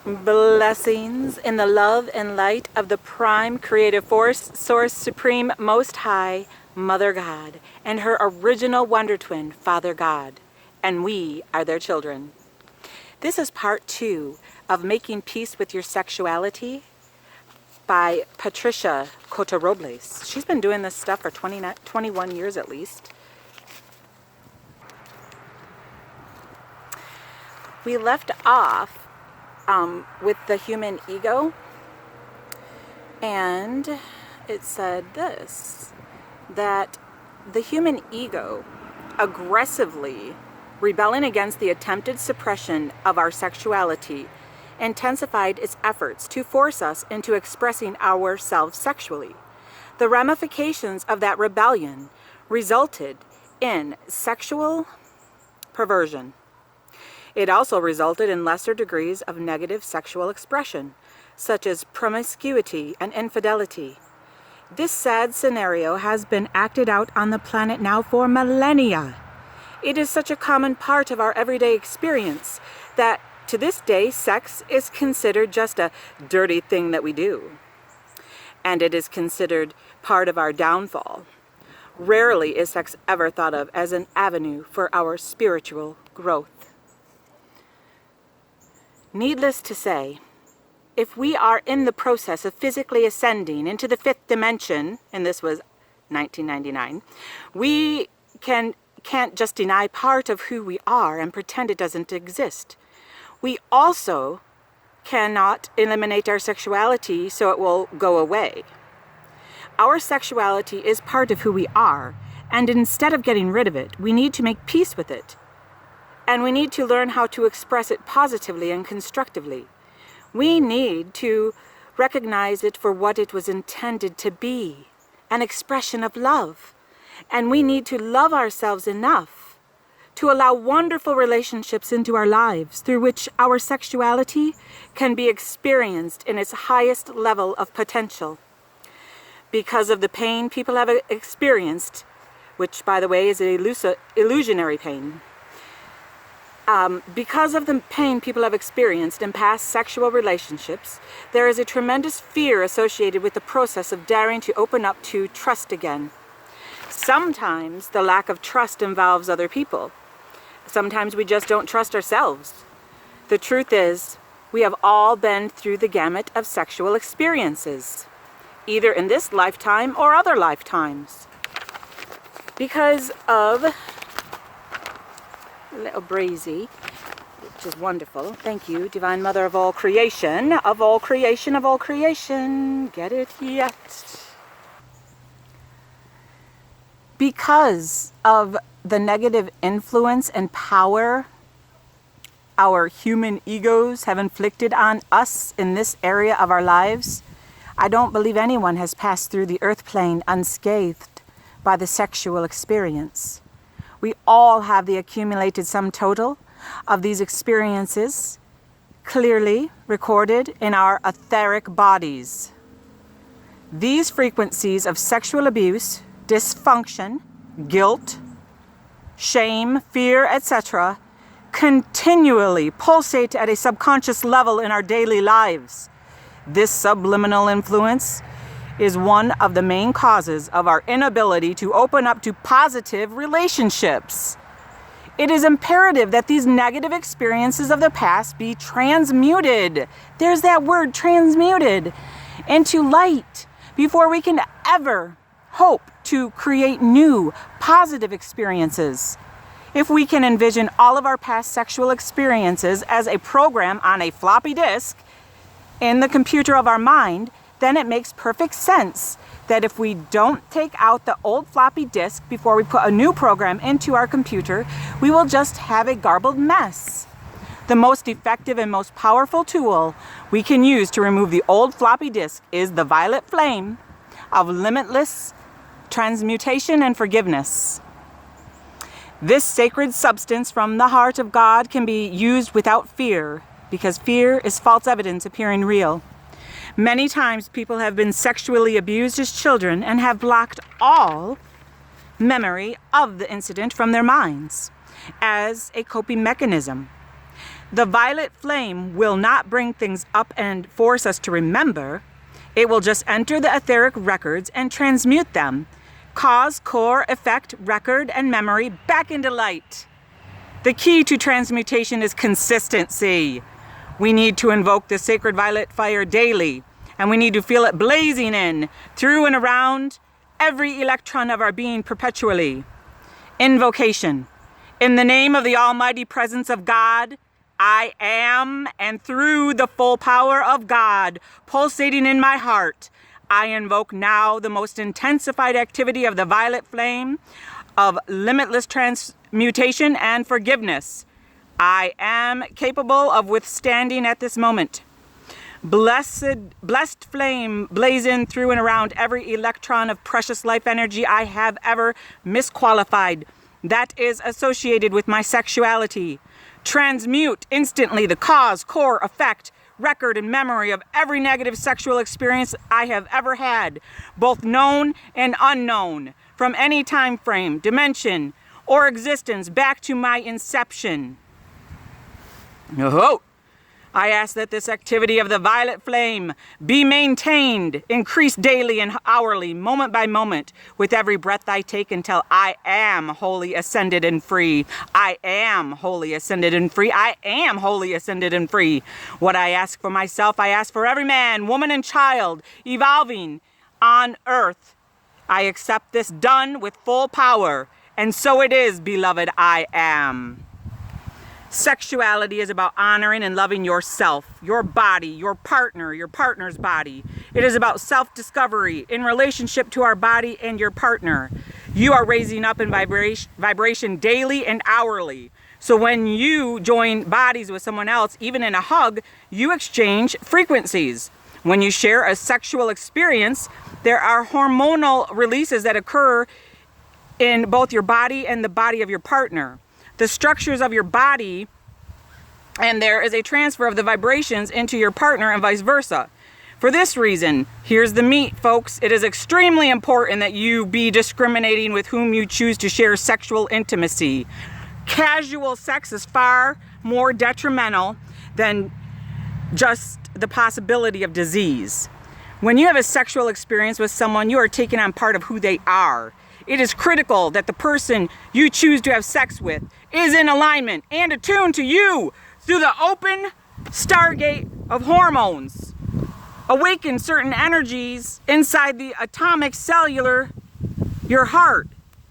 Blessings in the love and light of the prime creative force, source, supreme, most high, Mother God, and her original wonder twin, Father God, and we are their children. This is part 2 of Making Peace with Your Sexuality by Patricia Cota-Robles. She's been doing this stuff for 21 years at least. We left off with the human ego, and it said this, that the human ego aggressively rebelling against the attempted suppression of our sexuality intensified its efforts to force us into expressing ourselves sexually. The ramifications of that rebellion resulted in sexual perversion. It also resulted in lesser degrees of negative sexual expression, such as promiscuity and infidelity. This sad scenario has been acted out on the planet now for millennia. It is such a common part of our everyday experience that to this day, sex is considered just a dirty thing that we do. And it is considered part of our downfall. Rarely is sex ever thought of as an avenue for our spiritual growth. Needless to say, if we are in the process of physically ascending into the 5th dimension, and this was 1999, we can't just deny part of who we are and pretend it doesn't exist. We also cannot eliminate our sexuality so it will go away. Our sexuality is part of who we are, and instead of getting rid of it, we need to make peace with it. And we need to learn how to express it positively and constructively. We need to recognize it for what it was intended to be, an expression of love. And we need to love ourselves enough to allow wonderful relationships into our lives through which our sexuality can be experienced in its highest level of potential. Because of the pain people have experienced, which by the way is an illusionary pain, because of the pain people have experienced in past sexual relationships, there is a tremendous fear associated with the process of daring to open up to trust again. Sometimes the lack of trust involves other people. Sometimes we just don't trust ourselves. The truth is, we have all been through the gamut of sexual experiences, either in this lifetime or other lifetimes. Because of little breezy, which is wonderful. Thank you, Divine Mother of all creation, of all creation, of all creation. Get it yet? Because of the negative influence and power our human egos have inflicted on us in this area of our lives, I don't believe anyone has passed through the earth plane unscathed by the sexual experience. We all have the accumulated sum total of these experiences clearly recorded in our etheric bodies. These frequencies of sexual abuse, dysfunction, guilt, shame, fear, etc., continually pulsate at a subconscious level in our daily lives. This subliminal influence is one of the main causes of our inability to open up to positive relationships. It is imperative that these negative experiences of the past be transmuted. There's that word, transmuted, into light before we can ever hope to create new positive experiences. If we can envision all of our past sexual experiences as a program on a floppy disk in the computer of our mind, then it makes perfect sense that if we don't take out the old floppy disk before we put a new program into our computer, we will just have a garbled mess. The most effective and most powerful tool we can use to remove the old floppy disk is the violet flame of limitless transmutation and forgiveness. This sacred substance from the heart of God can be used without fear, because fear is false evidence appearing real. Many times people have been sexually abused as children and have blocked all memory of the incident from their minds as a coping mechanism. The violet flame will not bring things up and force us to remember. It will just enter the etheric records and transmute them. Cause, core, effect, record, and memory back into light. The key to transmutation is consistency. We need to invoke the sacred violet fire daily, and we need to feel it blazing in, through and around every electron of our being perpetually. Invocation. In the name of the almighty presence of God, I am, and through the full power of God pulsating in my heart, I invoke now the most intensified activity of the violet flame of limitless transmutation and forgiveness. I am capable of withstanding at this moment. Blessed flame blazing through and around every electron of precious life energy I have ever misqualified that is associated with my sexuality. Transmute instantly the cause, core, effect, record, and memory of every negative sexual experience I have ever had, both known and unknown, from any time frame, dimension, or existence back to my inception. Oh, I ask that this activity of the violet flame be maintained, increased daily and hourly, moment by moment, with every breath I take until I am wholly ascended and free. I am wholly ascended and free. I am wholly ascended and free. What I ask for myself, I ask for every man, woman, and child evolving on earth. I accept this done with full power, and so it is, beloved I am. Sexuality is about honoring and loving yourself, your body, your partner, your partner's body. It is about self-discovery in relationship to our body and your partner. You are raising up in vibration daily and hourly. So when you join bodies with someone else, even in a hug, you exchange frequencies. When you share a sexual experience, there are hormonal releases that occur in both your body and the body of your partner. The structures of your body, and there is a transfer of the vibrations into your partner and vice versa. For this reason, here's the meat, folks. It is extremely important that you be discriminating with whom you choose to share sexual intimacy. Casual sex is far more detrimental than just the possibility of disease. When you have a sexual experience with someone, you are taking on part of who they are. It is critical that the person you choose to have sex with is in alignment and attuned to you through the open stargate of hormones. Awaken certain energies inside the atomic cellular, your heart.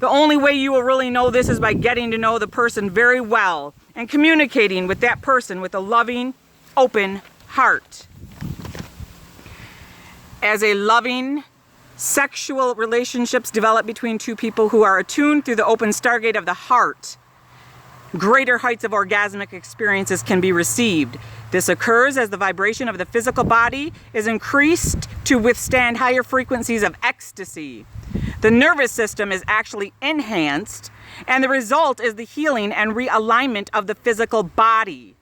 The only way you will really know this is by getting to know the person very well and communicating with that person with a loving, open heart. As a loving, sexual relationships develop between two people who are attuned through the open stargate of the heart, greater heights of orgasmic experiences can be received. This occurs as the vibration of the physical body is increased to withstand higher frequencies of ecstasy. The nervous system is actually enhanced, and the result is the healing and realignment of the physical body.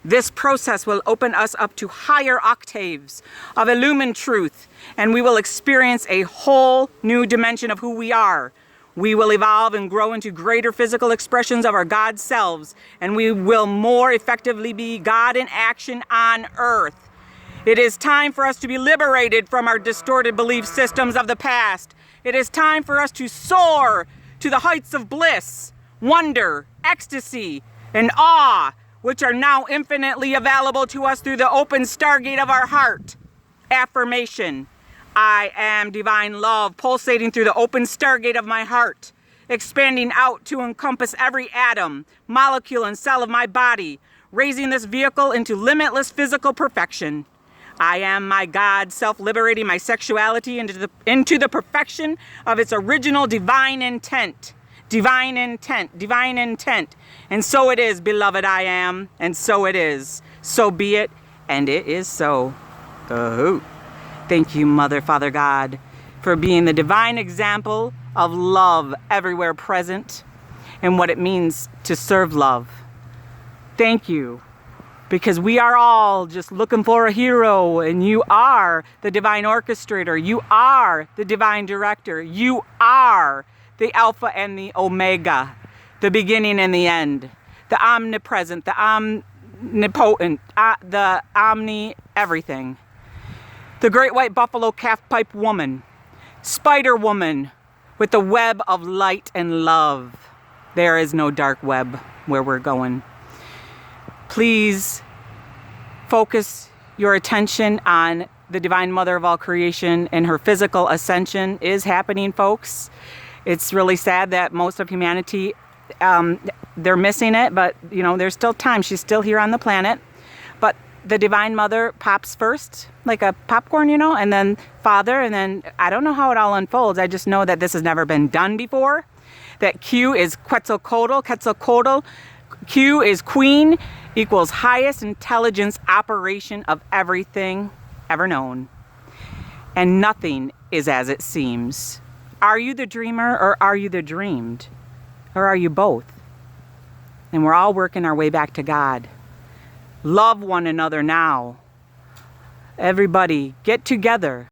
This process will open us up to higher octaves of illumined truth, and we will experience a whole new dimension of who we are. We will evolve and grow into greater physical expressions of our God selves, and we will more effectively be God in action on earth. It is time for us to be liberated from our distorted belief systems of the past. It is time for us to soar to the heights of bliss, wonder, ecstasy, and awe, which are now infinitely available to us through the open stargate of our heart. Affirmation. I am divine love pulsating through the open stargate of my heart, expanding out to encompass every atom, molecule, and cell of my body, raising this vehicle into limitless physical perfection. I am my God, self-liberating my sexuality into the perfection of its original divine intent. Divine intent, divine intent. And so it is, beloved I am, and so it is. So be it, and it is so. Thank you, Mother, Father God, for being the divine example of love everywhere present and what it means to serve love. Thank you, because we are all just looking for a hero, and you are the divine orchestrator. You are the divine director. You are the Alpha and the Omega, the beginning and the end, the omnipresent, the omnipotent, the omni everything. The great white buffalo calf pipe woman, spider woman with the web of light and love. There is no dark web where we're going. Please focus your attention on the Divine Mother of all creation, and her physical ascension is happening, folks. It's really sad that most of humanity, they're missing it, but you know, there's still time. She's still here on the planet. But the Divine Mother pops first, like a popcorn, you know, and then Father, and then I don't know how it all unfolds. I just know that this has never been done before. That Q is Quetzalcoatl. Q is Queen, equals highest intelligence operation of everything ever known. And nothing is as it seems. Are you the dreamer, or are you the dreamed? Or are you both? And we're all working our way back to God. Love one another now. Everybody, get together.